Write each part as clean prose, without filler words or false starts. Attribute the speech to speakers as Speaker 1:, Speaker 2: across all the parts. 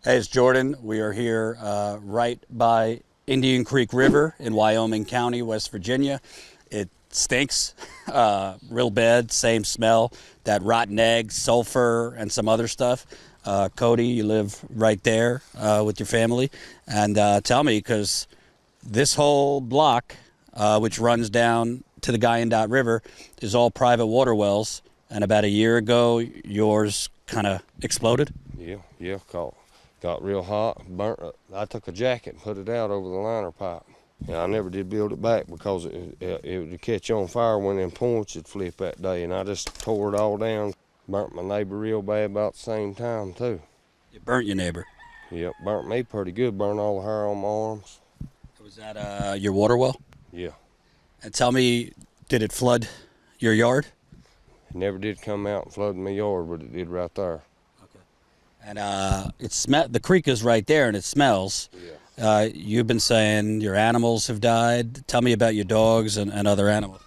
Speaker 1: Hey, it's Jordan. We are here right by Indian Creek River in Wyoming County, West Virginia. It stinks real bad, same smell, that rotten egg, sulfur, and some other stuff. Cody, you live right there with your family. And tell me, because this whole block, which runs down to the Wyandotte River, is all private water wells. And about a year ago, yours kind of exploded?
Speaker 2: Yeah, got real hot, burnt. I took a jacket and put it out over the liner pipe. I never did build it back because it would catch on fire when them points would flip that day, and I just tore it all down. Burnt my neighbor real bad about the same time, too.
Speaker 1: You burnt your neighbor?
Speaker 2: Yep, burnt me pretty good, burnt all the hair on my arms.
Speaker 1: Was that your water well?
Speaker 2: Yeah.
Speaker 1: And tell me, did it flood your yard?
Speaker 2: It never did come out and flood my yard, but it did right there.
Speaker 1: And the creek is right there, and it smells.
Speaker 2: Yeah.
Speaker 1: You've been saying your animals have died. Tell me about your dogs and other animals.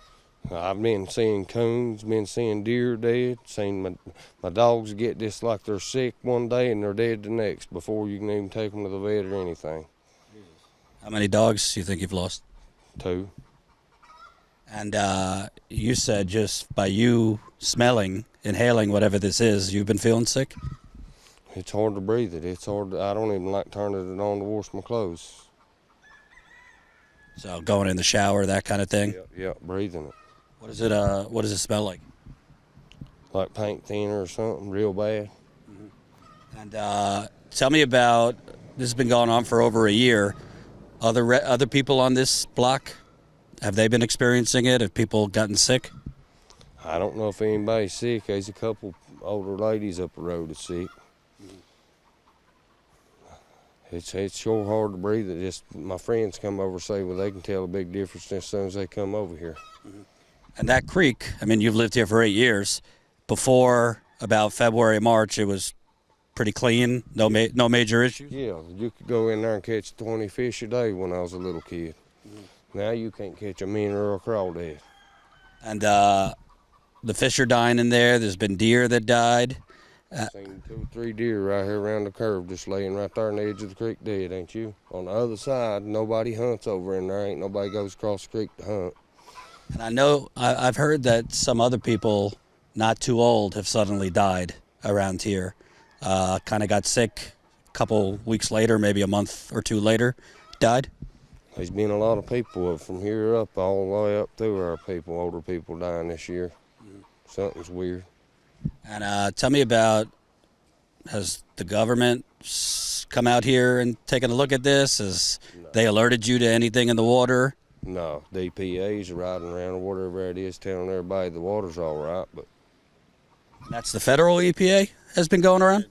Speaker 2: I've been seeing coons, been seeing deer dead, seen my dogs get this like they're sick one day and they're dead the next before you can even take them to the vet or anything.
Speaker 1: How many dogs do you think you've lost?
Speaker 2: 2.
Speaker 1: And you said just by you smelling, inhaling whatever this is, you've been feeling sick?
Speaker 2: It's hard to breathe it. It's hard. I don't even like turning it on to wash my clothes.
Speaker 1: So going in the shower, that kind of thing?
Speaker 2: Yeah, breathing it.
Speaker 1: What does it smell like?
Speaker 2: Like paint thinner or something, real bad.
Speaker 1: Mm-hmm. And tell me about, this has been going on for over a year. Other people on this block, have they been experiencing it? Have people gotten sick?
Speaker 2: I don't know if anybody's sick. There's a couple older ladies up the road that's sick. It's sure hard to breathe. It just, my friends come over and say, well, they can tell a big difference as soon as they come over here.
Speaker 1: Mm-hmm. And that creek, I mean, you've lived here for 8 years. Before about February, March, it was pretty clean, no major issues?
Speaker 2: Yeah, you could go in there and catch 20 fish a day when I was a little kid. Mm-hmm. Now you can't catch a minnow or a crawdad.
Speaker 1: And the fish are dying in there. There's been deer that died.
Speaker 2: I've seen 2 or 3 deer right here around the curve just laying right there on the edge of the creek dead, ain't you? On the other side, nobody hunts over in there. Ain't nobody goes across the creek to hunt.
Speaker 1: And I know, I've heard that some other people, not too old, have suddenly died around here. Kind of got sick a couple weeks later, maybe a month or 2 later, died.
Speaker 2: There's been a lot of people from here up all the way up through our people, older people dying this year. Something's weird.
Speaker 1: And tell me about, has the government come out here and taken a look at this? Has they alerted you to anything in the water?
Speaker 2: No, DPA's riding around or whatever it is telling everybody the water's all right, but...
Speaker 1: That's the federal EPA has been going around?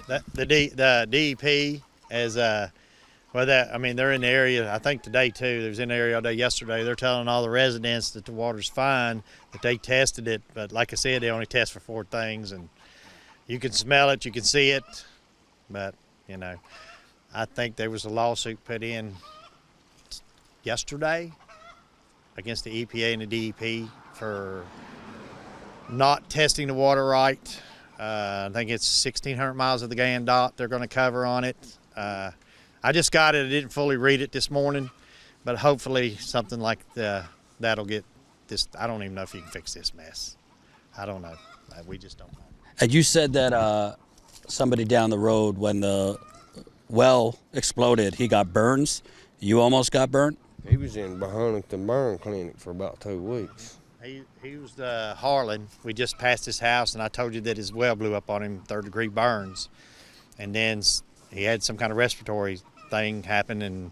Speaker 3: The DEP is, I mean, they're in the area, I think today too, they was in the area all day yesterday. They're telling all the residents that the water's fine, that they tested it, but like I said, they only test for 4 things, and you can smell it, you can see it, but, you know, I think there was a lawsuit put in yesterday against the EPA and the DEP for not testing the water right. I think it's 1,600 miles of the Wyandotte they're going to cover on it. I just got it. I didn't fully read it this morning, but hopefully something like that'll get this. I don't even know if you can fix this mess. I don't know. We just don't know.
Speaker 1: And you said that somebody down the road, when the well exploded, he got burns. You almost got burnt?
Speaker 2: He was in Huntington Burn Clinic for about 2 weeks.
Speaker 3: He was Harlan. We just passed his house, and I told you that his well blew up on him, 3rd-degree burns. And then he had some kind of respiratory thing happen, and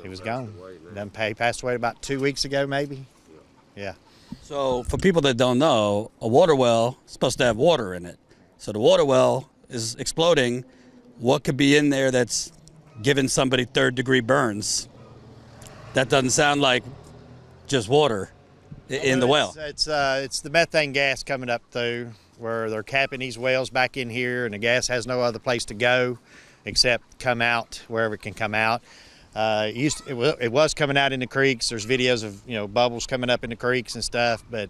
Speaker 3: he was gone. He passed away about 2 weeks ago, maybe. Yeah.
Speaker 1: So for people that don't know, a water well is supposed to have water in it. So the water well is exploding. What could be in there that's giving somebody 3rd-degree burns? That doesn't sound like just water in the well.
Speaker 3: It's the methane gas coming up through where they're capping these wells back in here, and the gas has no other place to go except come out wherever it can come out. It was coming out in the creeks. There's videos of bubbles coming up in the creeks and stuff, but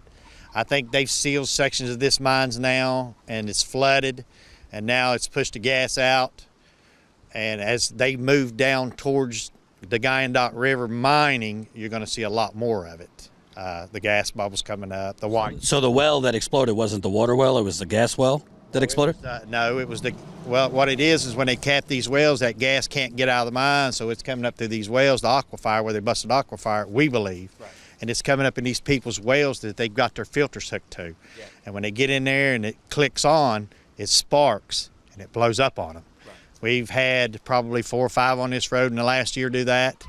Speaker 3: I think they've sealed sections of this mines now, and it's flooded, and now it's pushed the gas out. And as they move down towards the Wyandotte River mining, you're going to see a lot more of it. The gas bubbles coming up, the white.
Speaker 1: So the well that exploded wasn't the water well, it was the gas well that exploded?
Speaker 3: No, it was well, what it is when they cap these wells, that gas can't get out of the mine, so it's coming up through these wells, the aquifer, where they busted aquifer, we believe. Right. And it's coming up in these people's wells that they've got their filters hooked to. Yeah. And when they get in there and it clicks on, it sparks and it blows up on them. Right. We've had probably 4 or 5 on this road in the last year do that.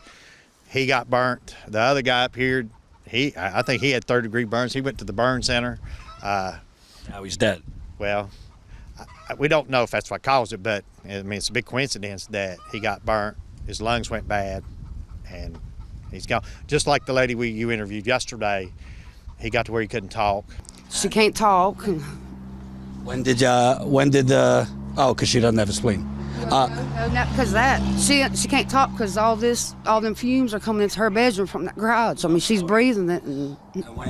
Speaker 3: He got burnt. The other guy up here, I think he had 3rd-degree burns. He went to the burn center.
Speaker 1: Now he's dead.
Speaker 3: Well, we don't know if that's what caused it, but I mean, it's a big coincidence that he got burnt, his lungs went bad, and he's gone. Just like the lady you interviewed yesterday, he got to where he couldn't talk.
Speaker 4: She can't talk.
Speaker 1: When did because she doesn't have a spleen.
Speaker 4: No, not because of that. She can't talk because all them fumes are coming into her bedroom from that garage. I mean, she's breathing it. And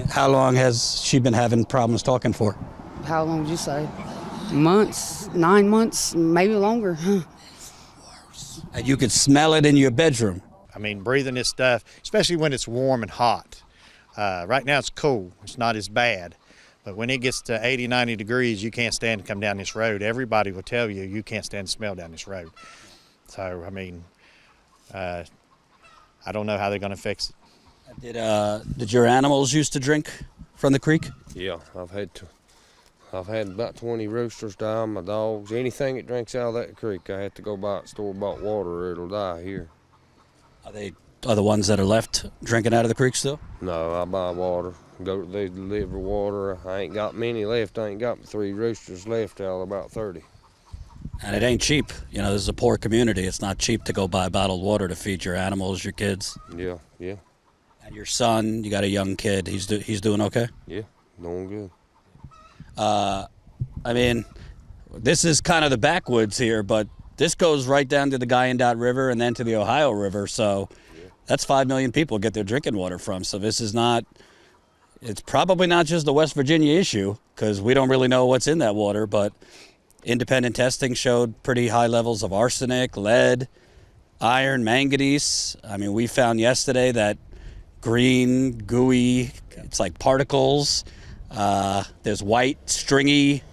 Speaker 1: how long has she been having problems talking for?
Speaker 4: How long would you say? Months, 9 months, maybe longer.
Speaker 1: And you could smell it in your bedroom.
Speaker 3: I mean, breathing this stuff, especially when it's warm and hot. Right now it's cool. It's not as bad. But when it gets to 80, 90 degrees, you can't stand to come down this road. Everybody will tell you you can't stand the smell down this road. So, I mean, I don't know how they're going to fix it.
Speaker 1: Did your animals used to drink from the creek?
Speaker 2: Yeah, I've had about 20 roosters die, my dogs. Anything that drinks out of that creek, I have to go buy store-bought water or it'll die here.
Speaker 1: Are the ones that are left drinking out of the creek still?
Speaker 2: No, I buy water. They deliver water. I ain't got many left. I ain't got 3 roosters left out of about 30.
Speaker 1: And it ain't cheap. You know, this is a poor community. It's not cheap to go buy bottled water to feed your animals, your kids.
Speaker 2: Yeah.
Speaker 1: And your son, you got a young kid. He's doing okay?
Speaker 2: Yeah, doing good.
Speaker 1: I mean, this is kind of the backwoods here, but this goes right down to the Wyandotte River and then to the Ohio River. So that's 5 million people get their drinking water from. So this is not, it's probably not just a West Virginia issue because we don't really know what's in that water, but independent testing showed pretty high levels of arsenic, lead, iron, manganese. I mean, we found yesterday that green, gooey, it's like particles. There's white, stringy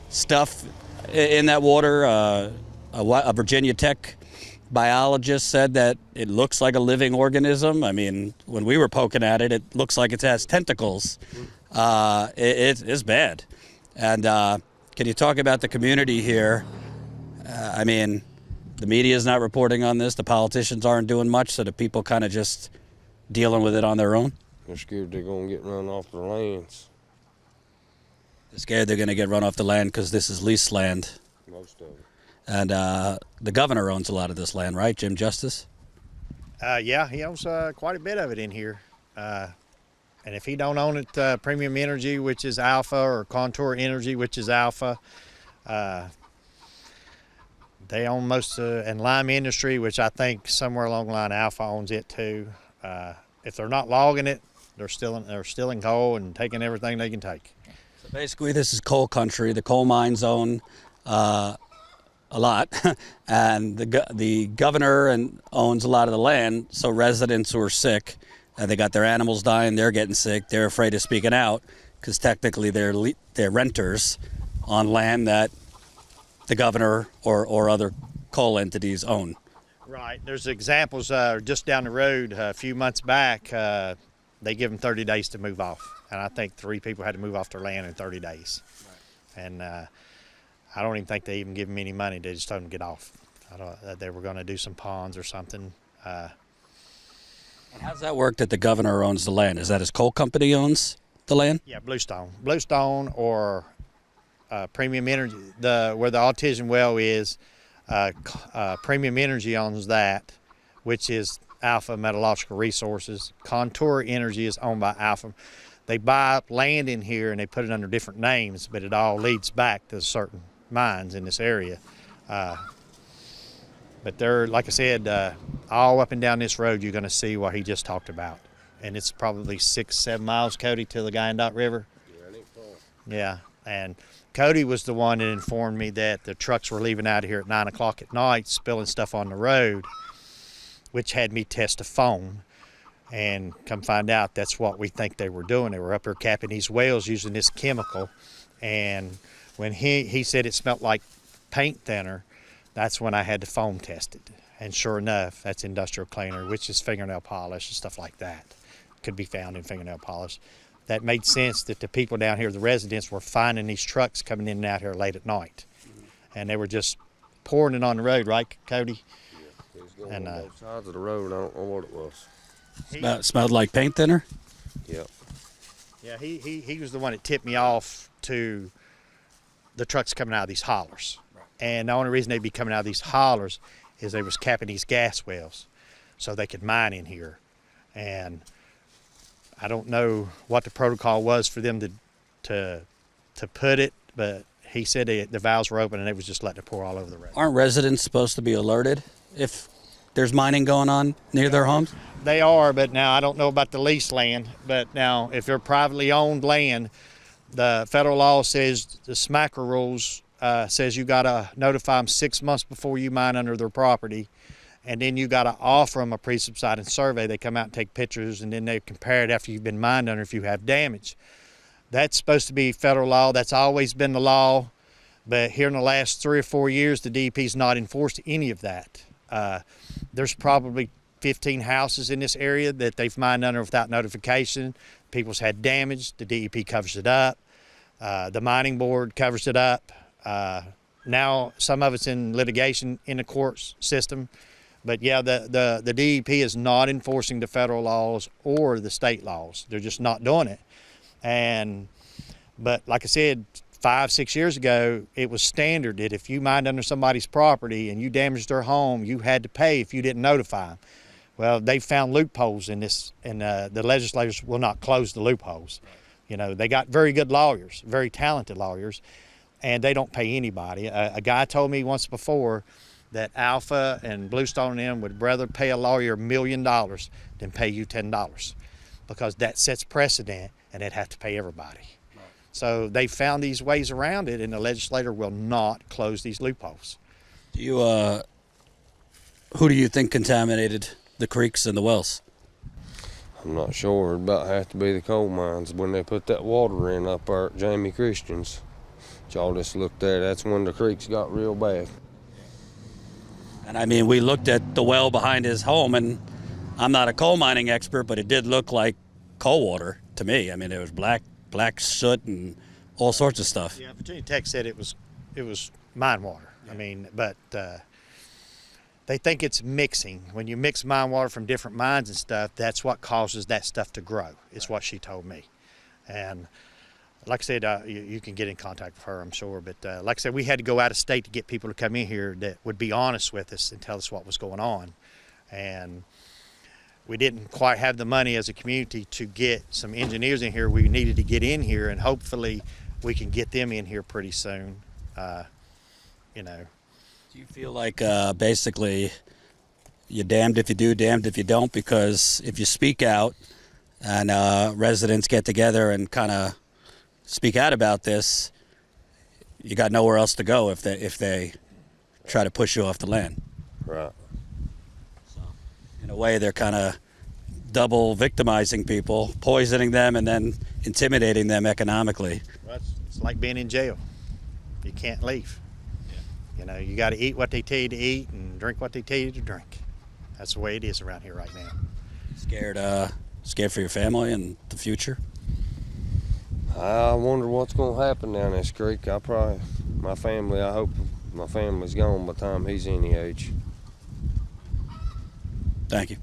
Speaker 1: stuff in that water. A Virginia Tech biologist said that it looks like a living organism. I mean, when we were poking at it, it looks like it has tentacles. It's bad. And can you talk about the community here? I mean, the media is not reporting on this. The politicians aren't doing much, so the people kind of just dealing with it on their own.
Speaker 2: They're scared they're going to get run off their lands.
Speaker 1: They're scared they're going to get run off the land because this is leased land.
Speaker 2: Most of it.
Speaker 1: And the governor owns a lot of this land, right, Jim Justice?
Speaker 3: Yeah, he owns quite a bit of it in here. And if he don't own it, Premium Energy, which is Alpha, or Contour Energy, which is Alpha, they own most and Lime Industry, which I think somewhere along the line Alpha owns it too. If they're not logging it, they're stealing coal and taking everything they can take.
Speaker 1: So basically, this is coal country. The coal mines own a lot, and the governor owns a lot of the land. So residents who are sick, and they got their animals dying, they're getting sick. They're afraid of speaking out because technically they're renters on land that the governor or other coal entities own.
Speaker 3: Right. There's examples just down the road a few months back. They give them 30 days to move off. And I think 3 people had to move off their land in 30 days. Right. And I don't even think they even give them any money. They just told them to get off. They were going to do some ponds or something.
Speaker 1: And how's that work that the governor owns the land? Is that his coal company owns the land?
Speaker 3: Yeah, Bluestone or Premium Energy, where the Autism well is. Premium Energy owns that, which is Alpha Metallurgical Resources. Contour Energy is owned by Alpha. They buy up land in here and they put it under different names, but it all leads back to certain mines in this area. But they're, like I said, all up and down this road you're going to see what he just talked about. And it's probably 6-7 miles, Cody, to the Wyandotte River.
Speaker 2: Yeah, it ain't far.
Speaker 3: Yeah, and Cody was the one that informed me that the trucks were leaving out of here at 9 o'clock at night, spilling stuff on the road, which had me test a foam. And come find out that's what we think they were doing. They were up there capping these wells using this chemical. And when he said it smelled like paint thinner, that's when I had the foam tested. And sure enough, that's industrial cleaner, which is fingernail polish and stuff like that. Could be found in fingernail polish. That made sense that the people down here, the residents, were finding these trucks coming in and out here late at night. And they were just pouring it on the road, right, Cody?
Speaker 2: Yeah, it was going on both sides of the road. I don't know what it was.
Speaker 1: Smelled like paint thinner?
Speaker 2: Yep.
Speaker 3: Yeah, he was the one that tipped me off to the trucks coming out of these hollers. Right. And the only reason they'd be coming out of these hollers is they was capping these gas wells so they could mine in here. And I don't know what the protocol was for them to put it, but he said the valves were open and it was just letting it pour all over the road.
Speaker 1: Aren't residents supposed to be alerted if there's mining going on near their homes?
Speaker 3: They are, but now I don't know about the leased land. But now if they're privately owned land, the federal law says, the SMACRA rules says you got to notify them 6 months before you mine under their property. And then you got to offer them a pre-subsidence survey. They come out and take pictures, and then they compare it after you've been mined under if you have damage. That's supposed to be federal law. That's always been the law. But here in the last 3 or 4 years, the DEP's not enforced any of that. There's probably 15 houses in this area that they've mined under without notification. People's had damage. The DEP covers it up. The mining board covers it up. Now some of it's in litigation in the court system. But yeah, the DEP is not enforcing the federal laws or the state laws. They're just not doing it. But like I said, 5, 6 years ago, it was standard that if you mined under somebody's property and you damaged their home, you had to pay if you didn't notify them. Well, they found loopholes in this, and the legislators will not close the loopholes. You know, they got very good lawyers, very talented lawyers, and they don't pay anybody. A guy told me once before that Alpha and Bluestone and them would rather pay a lawyer $1 million than pay you $10, because that sets precedent and they'd have to pay everybody. Right. So they found these ways around it, and the legislator will not close these loopholes.
Speaker 1: Do you, who do you think contaminated the creeks and the wells?
Speaker 2: I'm not sure. It about have to be the coal mines when they put that water in up there at Jamie Christian's. Y'all just looked there. That's when the creeks got real bad.
Speaker 1: And I mean, we looked at the well behind his home, and I'm not a coal mining expert, but it did look like coal water to me. I mean, it was black soot and all sorts of stuff.
Speaker 3: Yeah, Virginia Tech said it was mine water. Yeah. I mean, but they think it's mixing. When you mix mine water from different mines and stuff, that's what causes that stuff to grow, is what she told me. And like I said, you can get in contact with her, I'm sure. But like I said, we had to go out of state to get people to come in here that would be honest with us and tell us what was going on. And we didn't quite have the money as a community to get some engineers in here. We needed to get in here, and hopefully we can get them in here pretty soon. You know.
Speaker 1: Do you feel like basically you're damned if you do, damned if you don't? Because if you speak out and residents get together and kind of speak out about this, you got nowhere else to go if they try to push you off the land.
Speaker 2: Right.
Speaker 1: So, in a way, they're kind of double victimizing people, poisoning them, and then intimidating them economically.
Speaker 3: Well, it's like being in jail. You can't leave. Yeah. You know, you got to eat what they tell you to eat and drink what they tell you to drink. That's the way it is around here right now.
Speaker 2: Scared
Speaker 1: for your family and the future?
Speaker 2: I wonder what's going to happen down this creek. I hope my family's gone by the time he's any age.
Speaker 1: Thank you.